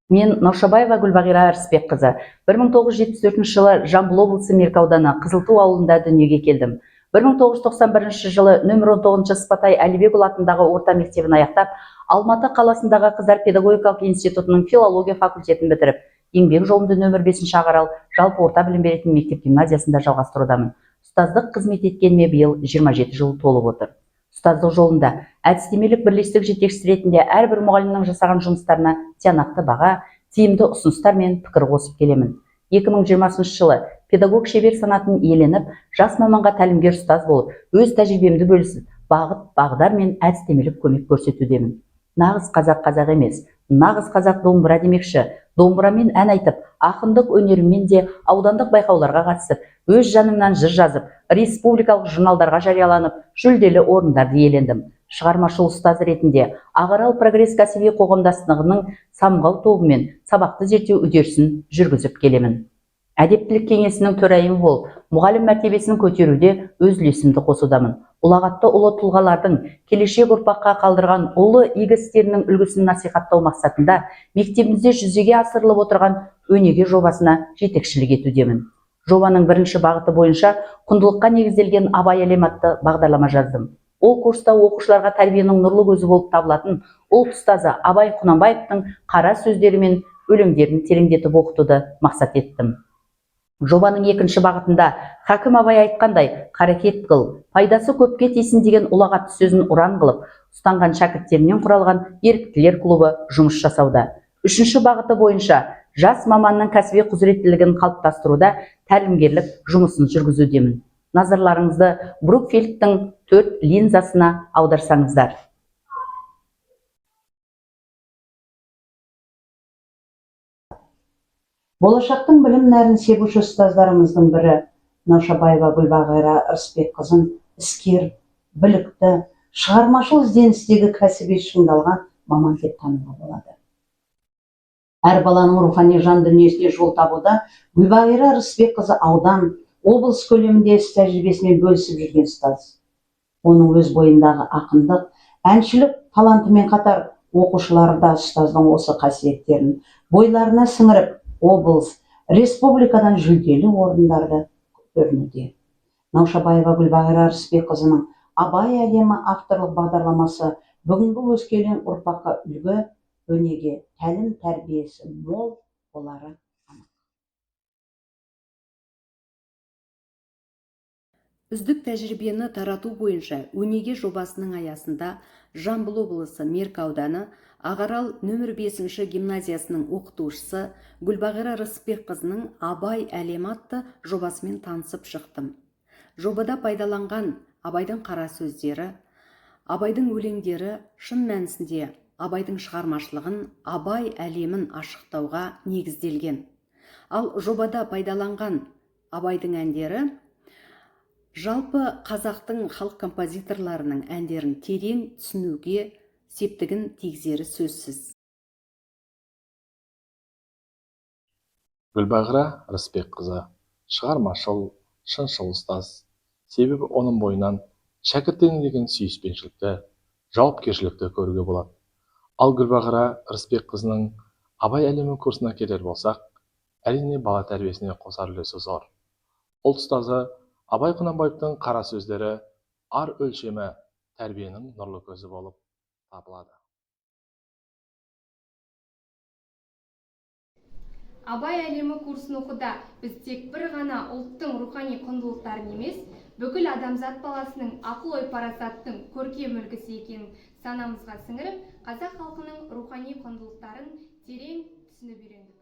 Мен Наушабаева Гүлбағира Арыспекқызы. 1974 жылы Жамбыл облысы Меркі ауданы Қызылту ауылында дүниеге келдім. 1991 жылы нөмір 19 Сыпатай Әлібекұлы атындағы орта мектебін аяқтап, Алматы қаласындағы Қыздар педагогикалық институтының филология факультетін бітіріп, еңбек жолымды нөмір 5 Ағарал жалпы орта білім беретін мектеп гимназиясында жалғастырудамын. Ұстаздық қызмет еткеніме биыл 27 жыл толып отыр. Ұстаздық жолында әдістемелік бірлестік жетекшісі ретінде әрбір мұғалімнің жасаған жұмыстарына тиянақты баға, тиімді ұсыныстар мен пікір қосып келемін. 2020 жылы педагог шебер санатын иеленіп, жас маманға тәлімгер ұстаз болып, өз тәжірибемді бөлісіп, бағыт-бағдар мен әдістемелік көмек көрсетудемін. Нағыз қазақ емес, нағыз қазақ домбыра демекші. Домбырамен ән айтып, ақындық өнерімен де аудандық байқауларға қатысып, өз жанымнан жыр жазып, республикалық журналдарға жарияланып, жүлделі орындарды иелендім. Шығармашыл ұстаз ретінде Ағарал прогресс кәсіби қоғамдастығының самғау тобымен сабақты зерттеу үдерісін жүргізіп келемін. Әдептілік кеңесінің төрайымы болып, мұғалім мәртебесін көтеруде өз үлесімді қосудамын. Ұлағатты ұлы тұлғалардың келешек ұрпаққа қалдырған ұлы игі істерінің үлгісін насихаттау мақсатында мектебімізде жүзеге асырылып отырған өнеге жобасына жетекшілік етудемін. Жобаның бірінші бағыты бойынша құндылыққа негізделген Абай әлемі атты бағдарлама жаздым. Ол курста оқушыларға тәрбиенің нұрлы көзі болып табылатын ұлт ұстазы Абай Құнанбаевтың қара сөздері мен өлеңдерін тереңдетіп оқытуды мақсат еттім. Жобаның екінші бағытында Хакім Абай айтқандай, қарекет қыл, пайдасы көпке тисін деген ұлағатты сөзін ұран қылып, ұстанған шәкірттерінен құралған еріктілер клубы жұмыс жасауда. Үшінші бағыты бойынша жас маманның кәсіби құзыреттілігін қалыптастыруда тәлімгерлік жұмысын жүргізудемін. Назарларыңызды Брукфилдтің 4 линзасына аударсаңыздар. Болашақтың білім нәрін себуші ұстаздарымыздың бірі Наушабаева Гүлбағира Арыспекқызын іскер, білікті, шығармашыл ізденістегі кәсіби шыңдалған маман деп тануға болады. Әр баланың рухани жан дүниесіне жол табуда Гүлбағира Арыспекқызы аудан, облыс көлемінде іс тәжірибесімен бөлісіп жүрген ұстаз. Оның өз бойындағы ақындық, әншілік талантымен қатар оқушылары да ұстаздың осы қасиеттерін бойларына сіңіріп, облыс, республикадан жүлделі орындарды көрінуде. Наушабаева Гүлбағира Арыспекқызының Абай әлемі авторлық бағдарламасы бүгінгі өскелең ұрпаққа үлгі, өнеге, тәлім тәрбиесі мол болары анық. Үздік тәжірибені тарату бойынша өнеге жобасының аясында Жамбыл облысы Меркі ауданы Ағарал нөмір 5 гимназиясының оқытушысы Гүлбағира Арыспекқызының Абай әлемі атты жобасымен танысып шықтым. Жобада пайдаланған Абайдың қара сөздері, Абайдың өлеңдері шын мәнісінде Абайдың шығармашылығын, Абай әлемін ашықтауға негізделген. Ал жобада пайдаланған Абайдың әндері жалпы қазақтың халық композиторларының әндерін терең түсінуге септігін тигізері сөзсіз. Гүлбағира Арыспекқызы шығармашыл, шыншыл ұстаз. Себебі оның бойынан шәкірттеріне деген сүйіспеншілікті, жауапкершілікті көруге болады. Ал Гүлбағира Арыспекқызының Абай әлемі курсына келер болсақ, әрине бала тәрбиесіне қосар үлесі зор. Ұлт ұстазы Абай Құнанбаевтың қара сөздері ар өлшемі тәрбиенің нұрлы көзі болып табылады. Абай әлемі курсын оқуда біз тек бір ғана ұлттың рухани құндылықтарын емес, бүкіл адамзат баласының ақыл-ой парасаттың көркем үлгісі екенін санамызға сіңіріп, қазақ халқының рухани құндылықтарын терең түсініп үйрендік.